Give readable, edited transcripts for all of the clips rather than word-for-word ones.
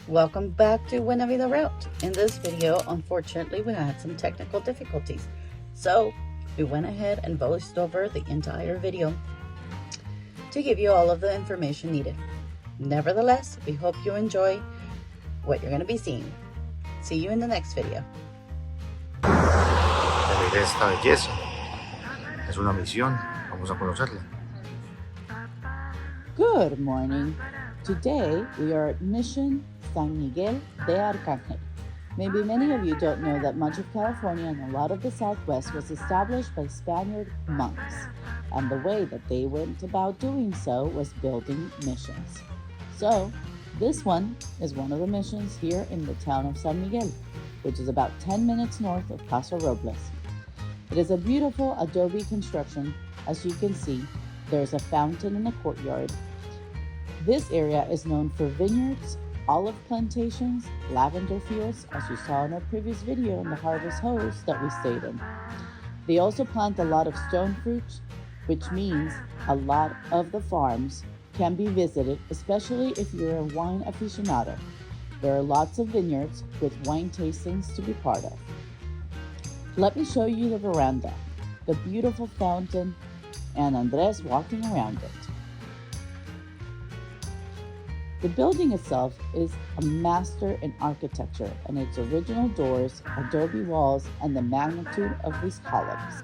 Welcome back to Buena Vida Route. In this video, unfortunately, we had some technical difficulties. So we went ahead and voiced over the entire video to give you all of the information needed. Nevertheless, we hope you enjoy what you're going to be seeing. See you in the next video. Esta belleza es una misión. Vamos a conocerla. Good morning. Today we are at Mission San Miguel Arcángel. Maybe many of you don't know that much of California and a lot of the Southwest was established by Spaniard monks, and the way that they went about doing so was building missions. So this one is one of the missions here in the town of San Miguel, which is about 10 minutes north of Paso Robles. It is a beautiful adobe construction. As you can see, there's a fountain in the courtyard. This area is known for vineyards, olive plantations, lavender fields, as you saw in our previous video in the harvest hose that we stayed in. They also plant a lot of stone fruits, which means a lot of the farms can be visited, especially if you're a wine aficionado. There are lots of vineyards with wine tastings to be part of. Let me show you the veranda, the beautiful fountain, and Andres walking around it. The building itself is a master in architecture, and its original doors, adobe walls, and the magnitude of these columns.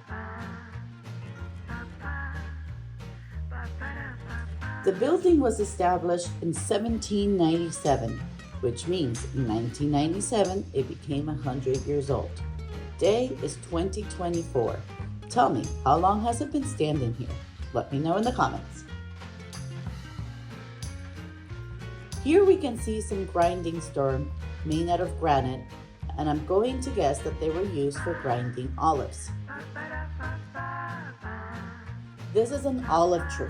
The building was established in 1797, which means in 1997 it became 100 years old. Today is 2024. Tell me, how long has it been standing here? Let me know in the comments. Here we can see some grinding stone made out of granite, and I'm going to guess that they were used for grinding olives. This is an olive tree.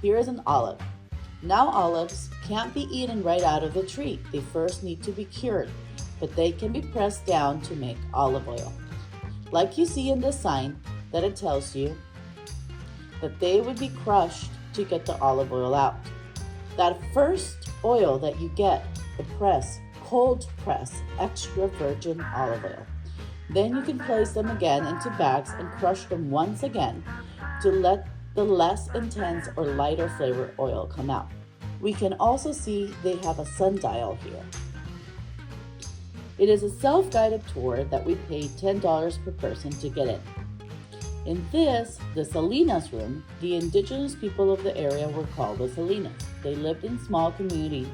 Here is an olive. Now olives can't be eaten right out of the tree. They first need to be cured, but they can be pressed down to make olive oil. Like you see in the sign that it tells you that they would be crushed to get the olive oil out. That first oil that you get, the press, cold press, extra virgin olive oil. Then you can place them again into bags and crush them once again to let the less intense or lighter flavor oil come out. We can also see they have a sundial here. It is a self-guided tour that we pay $10 per person to get in. In this, the Salinas room, the indigenous people of the area were called the Salinas. They lived in small communities,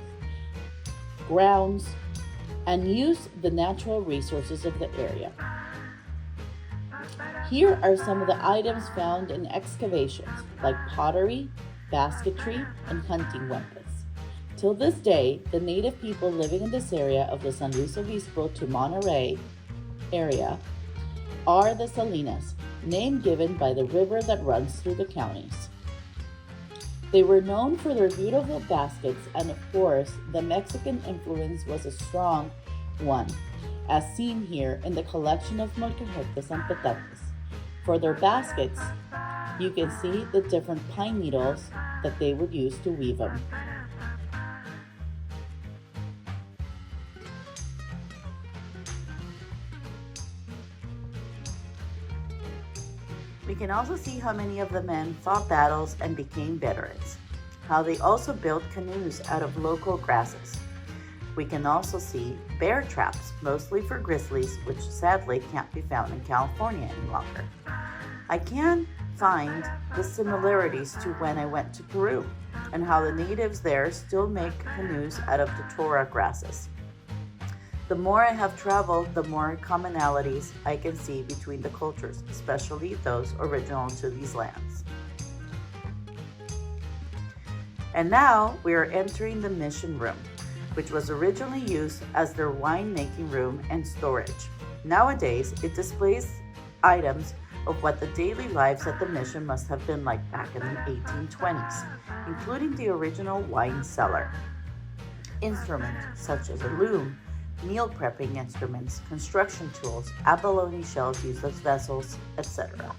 grounds, and used the natural resources of the area. Here are some of the items found in excavations, like pottery, basketry, and hunting weapons. Till this day, the native people living in this area of the San Luis Obispo to Monterey area are the Salinas, name given by the river that runs through the counties. They were known for their beautiful baskets, and of course, the Mexican influence was a strong one, as seen here in the collection of molcajetes and petates. For their baskets, you can see the different pine needles that they would use to weave them. We can also see how many of the men fought battles and became veterans, how they also built canoes out of local grasses. We can also see bear traps, mostly for grizzlies, which sadly can't be found in California any longer. I can find the similarities to when I went to Peru, and how the natives there still make canoes out of datura grasses. The more I have traveled, the more commonalities I can see between the cultures, especially those original to these lands. And now we are entering the mission room, which was originally used as their wine-making room and storage. Nowadays, it displays items of what the daily lives at the mission must have been like back in the 1820s, including the original wine cellar, instruments such as a loom, meal prepping instruments, construction tools, abalone shells used as vessels, etc.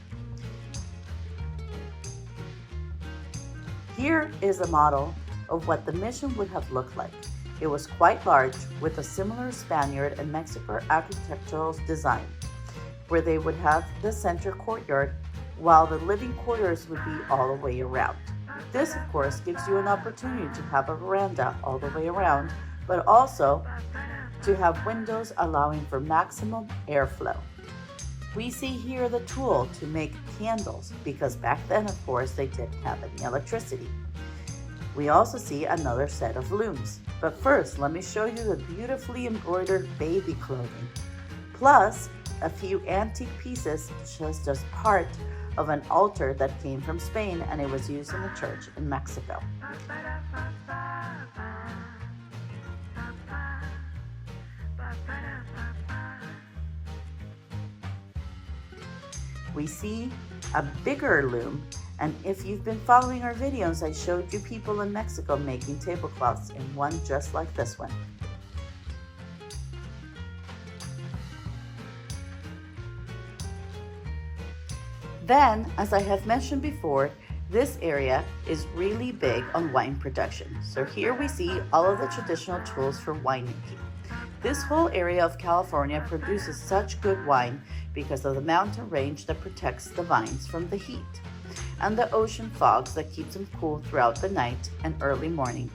Here is a model of what the mission would have looked like. It was quite large, with a similar Spaniard and Mexican architectural design, where they would have the center courtyard, while the living quarters would be all the way around. This, of course, gives you an opportunity to have a veranda all the way around, but also to have windows allowing for maximum airflow. We see here the tool to make candles, because back then, of course, they didn't have any electricity. We also see another set of looms. But first, let me show you the beautifully embroidered baby clothing, plus a few antique pieces just as part of an altar that came from Spain, and it was used in a church in Mexico. We see a bigger loom, and if you've been following our videos, I showed you people in Mexico making tablecloths in one just like this one. Then, as I have mentioned before, this area is really big on wine production. So here we see all of the traditional tools for winemaking. This whole area of California produces such good wine because of the mountain range that protects the vines from the heat, and the ocean fogs that keeps them cool throughout the night and early morning,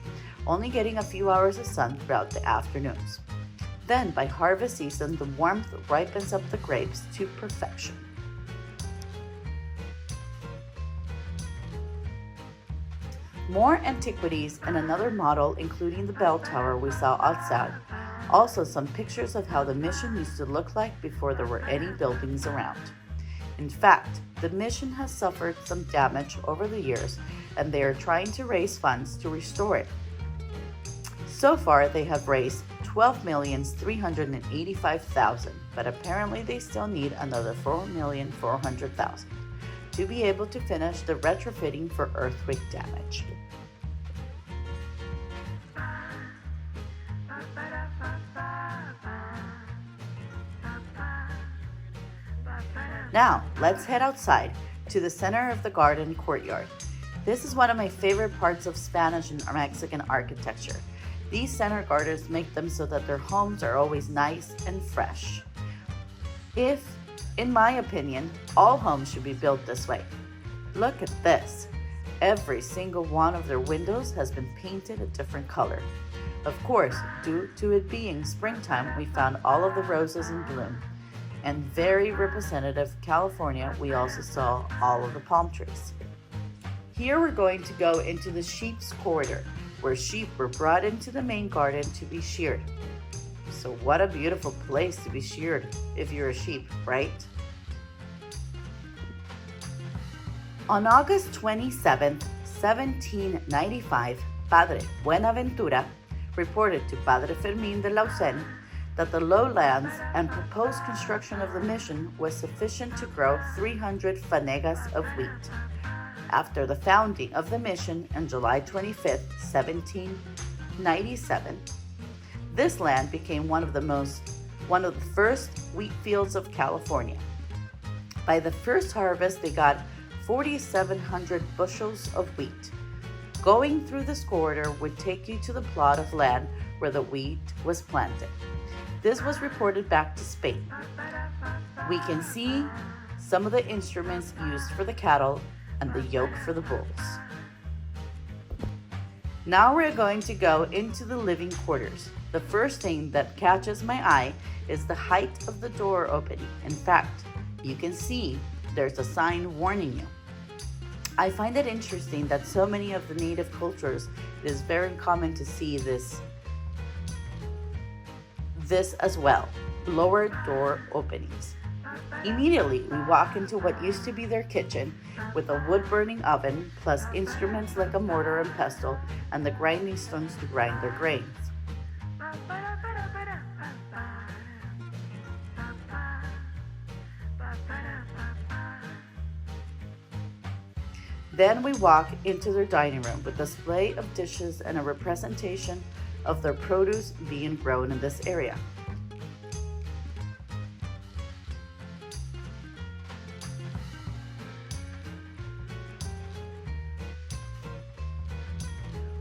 only getting a few hours of sun throughout the afternoons. Then, by harvest season, the warmth ripens up the grapes to perfection. More antiquities and another model, including the bell tower we saw outside. Also, some pictures of how the mission used to look like before there were any buildings around. In fact, the mission has suffered some damage over the years, and they are trying to raise funds to restore it. So far, they have raised $12,385,000, but apparently they still need another $4,400,000 to be able to finish the retrofitting for earthquake damage. Now, let's head outside to the center of the garden courtyard. This is one of my favorite parts of Spanish and Mexican architecture. These center gardens make them so that their homes are always nice and fresh. In my opinion, all homes should be built this way. Look at this. Every single one of their windows has been painted a different color. Of course, due to it being springtime, we found all of the roses in bloom. And very representative California, we also saw all of the palm trees. Here we're going to go into the sheep's corridor, where sheep were brought into the main garden to be sheared. So what a beautiful place to be sheared if you're a sheep, right? On August 27, 1795, Padre Buenaventura reported to Padre Fermín de Lausanne that the lowlands and proposed construction of the mission was sufficient to grow 300 fanegas of wheat. After the founding of the mission on July 25, 1797, this land became one of the first wheat fields of California. By the first harvest, they got 4,700 bushels of wheat. Going through this corridor would take you to the plot of land where the wheat was planted. This was reported back to Spain. We can see some of the instruments used for the cattle and the yoke for the bulls. Now we're going to go into the living quarters. The first thing that catches my eye is the height of the door opening. In fact, you can see there's a sign warning you. I find it interesting that so many of the native cultures, it is very common to see this as well, lower door openings. Immediately, we walk into what used to be their kitchen with a wood-burning oven, plus instruments like a mortar and pestle, and the grinding stones to grind their grains. Then we walk into their dining room with a display of dishes and a representation of their produce being grown in this area.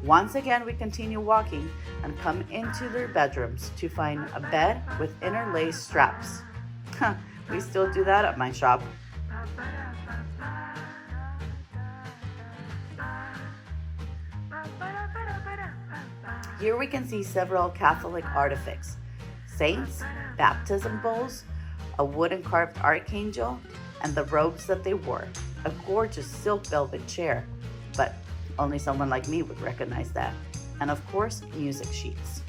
Once again, we continue walking and come into their bedrooms to find a bed with interlaced straps. We still do that at my shop. Here we can see several Catholic artifacts: saints, baptism bowls, a wooden carved archangel, and the robes that they wore. A gorgeous silk velvet chair, but only someone like me would recognize that. And of course, music sheets.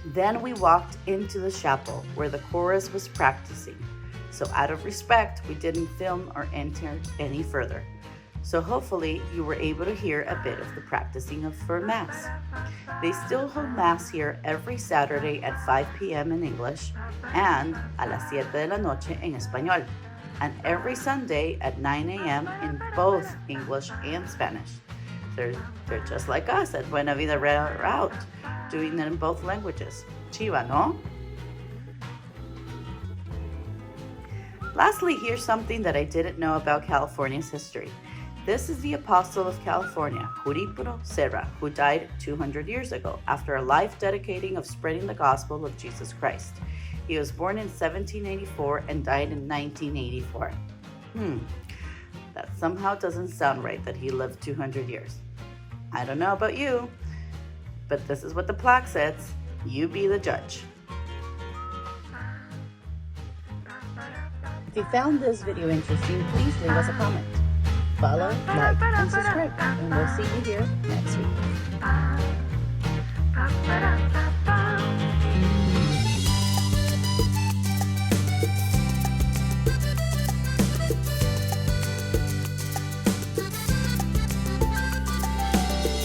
Then we walked into the chapel where the chorus was practicing. So out of respect, we didn't film or enter any further. So hopefully you were able to hear a bit of the practicing for Mass. They still hold Mass here every Saturday at 5 p.m. in English and a las 7 de la noche en español, and every Sunday at 9 a.m. in both English and Spanish. They're just like us at Buena Vida Route, doing it in both languages. Chiva, no? Lastly, here's something that I didn't know about California's history. This is the apostle of California, Junípero Serra, who died 200 years ago after a life dedicating of spreading the gospel of Jesus Christ. He was born in 1784 and died in 1984. That somehow doesn't sound right that he lived 200 years. I don't know about you, but this is what the plaque says. You be the judge. If you found this video interesting, please leave us a comment. Follow, like, and subscribe, and we'll see you here next week.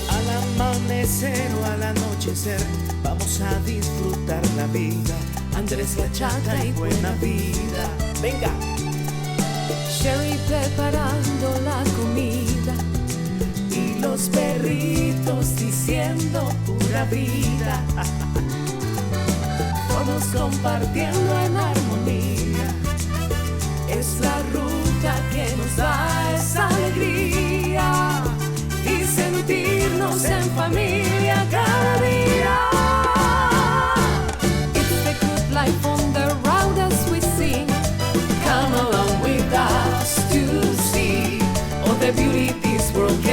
Al amanecer o al anochecer, vamos a disfrutar la vida. Andrés, bachata y buena vida. Venga. Sherry preparando la comida y los perritos diciendo pura vida. Todos compartiendo en armonía. Es la ruta que nos da esa alegría y sentirnos en familia cada día. It's the good life on the road as we sing. Come along with us to see all the beauty this world can